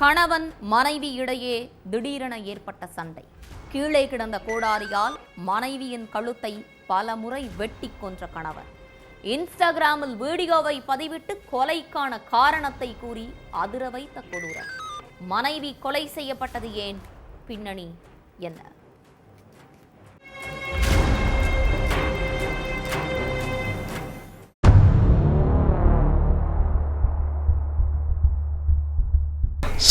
கணவன் மனைவி இடையே திடீரென ஏற்பட்ட சண்டை. கீழே கிடந்த கோடாரியால் மனைவியின் கழுத்தை பல முறை வெட்டி கொன்ற கணவன் இன்ஸ்டாகிராமில் வீடியோவை பதிவிட்டு கொலைக்கான காரணத்தை கூறி அதிர வைத்த கொடூரம். மனைவி கொலை செய்யப்பட்டது ஏன்? பின்னணி என்ன?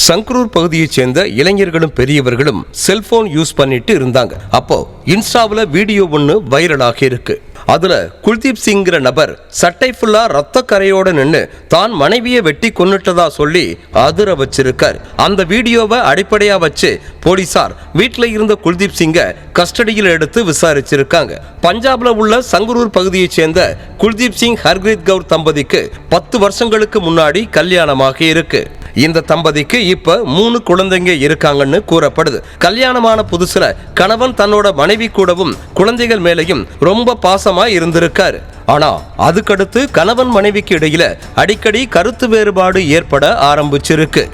சங்கரூர் பகுதியைச் சேர்ந்த இளைஞர்களும் பெரியவர்களும் செல்போன் யூஸ் பண்ணிட்டு இருந்தாங்க. அப்போ இன்ஸ்டாவில் வீடியோ ஒன்று வைரலாக இருக்கு. அதுல குல்தீப் சிங்கிற நபர் சட்டை ஃபுல்லா ரத்த கரையோட நின்று தான் மனைவியை வெட்டி கொன்னுட்டதா சொல்லி அதிர வச்சிருக்கார். அந்த வீடியோவை அடிப்படையா வச்சு போலீசார் வீட்டில் இருந்த குல்தீப் சிங்கை கஸ்டடியில் எடுத்து விசாரிச்சிருக்காங்க. பஞ்சாப்ல உள்ள சங்கரூர் பகுதியைச் சேர்ந்த குல்தீப் சிங் ஹர்கிரீத் கவுர் தம்பதிக்கு 10 வருஷங்களுக்கு முன்னாடி கல்யாணமாக இருக்கு. இந்த தம்பதிக்கு இப்ப 3 குழந்தைங்க இருக்காங்கன்னு கூறப்படுது. கல்யாணமான புதுசுல கணவன் தன்னோட மனைவி கூடவும் குழந்தைகள் மேலையும் ரொம்ப பாசமா இருந்திருக்காரு. ஆனா அதுக்கடுத்து கணவன் மனைவிக்கு இடையில அடிக்கடி கருத்து வேறுபாடு ஏற்பட ஆரம்பிச்சிருக்கு.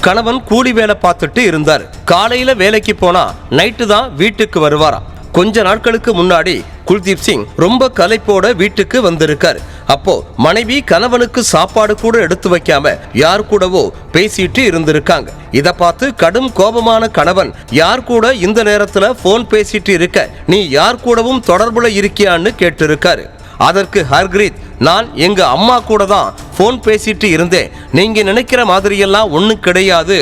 கணவன் கூலி வேலை பார்த்துட்டு இருந்தார். காலையில வேலைக்கு போனா நைட்டு தான் வீட்டுக்கு வருவாராம். கொஞ்ச நாட்களுக்கு முன்னாடி குல்தீப் சிங் ரொம்ப களைப்போட வீட்டுக்கு வந்திருக்காரு. அப்போ மனைவி கணவனுக்கு சாப்பாடு கூட எடுத்து வைக்காம யார் கூடவோ பேசிட்டு இருந்திருக்காங்க. இத பார்த்து கடும் கோபமான கணவன், யார் கூட இந்த நேரத்துல போன் பேசிட்டு இருக்க, நீ யார் கூடவும் தொடர்புல இருக்கியான்னு கேட்டிருக்காரு. அதற்கு ஹர்கிரீத், நான் எங்க அம்மா கூட தான் போன் பேசிட்டு இருந்தேன், நீங்க நினைக்கிற மாதிரியெல்லாம் ஒண்ணும் கிடையாது,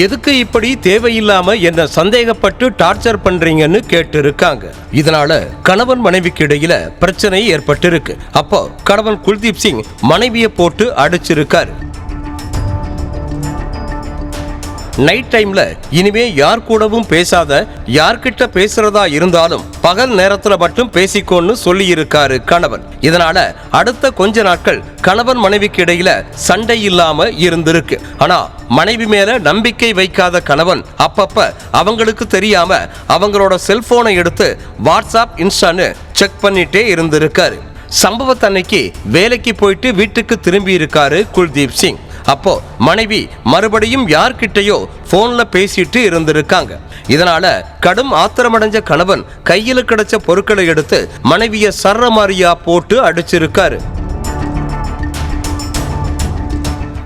எதுக்கு இப்படி தேவையில்லாம என்ன சந்தேகப்பட்டு டார்ச்சர் பண்றீங்கன்னு கேட்டு இருக்காங்க. இதனால கணவன் மனைவிக்கு இடையில பிரச்சனை ஏற்பட்டிருக்கு. அப்போ கணவன் குல்தீப் சிங் மனைவியை போட்டு அடிச்சிருக்காரு. நைட் டைம்ல இனிமே யார் கூடவும் பேசாத, யார்கிட்ட பேசுறதா இருந்தாலும் பகல் நேரத்துல மட்டும் பேசிக்கோன்னு சொல்லி இருக்காரு கணவன். இதனால அடுத்த கொஞ்ச நாட்கள் கணவன் மனைவிக்கு இடையில சண்டை இல்லாம இருந்திருக்கு. ஆனா மனைவி மேல நம்பிக்கை வைக்காத கணவன் அப்பப்ப அவங்களுக்கு தெரியாம அவங்களோட செல்போனை எடுத்து வாட்ஸ்அப், இன்ஸ்டான்னு செக் பண்ணிட்டே இருந்திருக்காரு. சம்பவத்தன்னைக்கு வேலைக்கு போயிட்டு வீட்டுக்கு திரும்பி இருக்காரு குல்தீப் சிங். அப்போ மனைவி மறுபடியும் யார்கிட்டயோ போன்ல பேசிட்டு இருந்திருக்காங்க. இதனால கடும் ஆத்திரமடைஞ்ச கணவன் கையில கிடைச்ச பொருட்களை எடுத்து மனைவிய சர்ரமாரியா போட்டு அடிச்சிருக்காரு.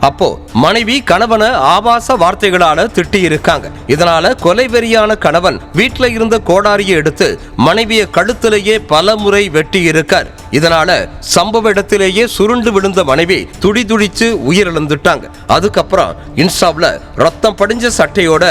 அப்போ மனைவி கணவனை ஆபாச வார்த்தைகளால திட்டி இருக்காங்க. இதனால கொலைவெறியான கணவன் வீட்டுல இருந்த கோடாரியை எடுத்து மனைவிய கழுத்திலேயே பல முறை வெட்டி இருக்கார். இதனால சம்பவ இடத்திலேயே சுருண்டு விழுந்த மனைவி துடிதுடிச்சு உயிரிழந்துட்டாங்க. அதுக்கப்புறம் இன்ஸ்டாவில் ரத்தம் படிஞ்ச சட்டையோட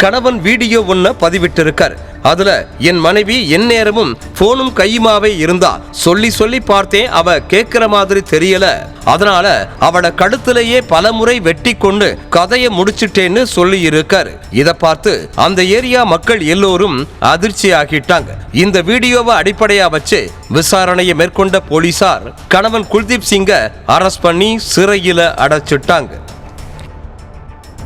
கணவன் வீடியோ ஒன்ன பதிவிட்டு இருக்கார். அதுல, என் மனைவி எந்நேரமும் போனும் கையுமாவே இருந்தா, சொல்லி சொல்லி பார்த்தேன், அவ கேட்கிற மாதிரி தெரியல, அதனால அவளை கழுத்திலேயே பல முறை வெட்டி கொண்டு கதையை முடிச்சிட்டேன்னு சொல்லி இருக்காரு. இத பார்த்து அந்த ஏரியா மக்கள் எல்லோரும் அதிர்ச்சி ஆகிட்டாங்க. இந்த வீடியோவை அடிப்படையா வச்சு விசாரணையை மேற்கொண்ட போலீசார் கணவன் குல்தீப் சிங்கை அரெஸ்ட் பண்ணி சிறையில அடைச்சிட்டாங்க.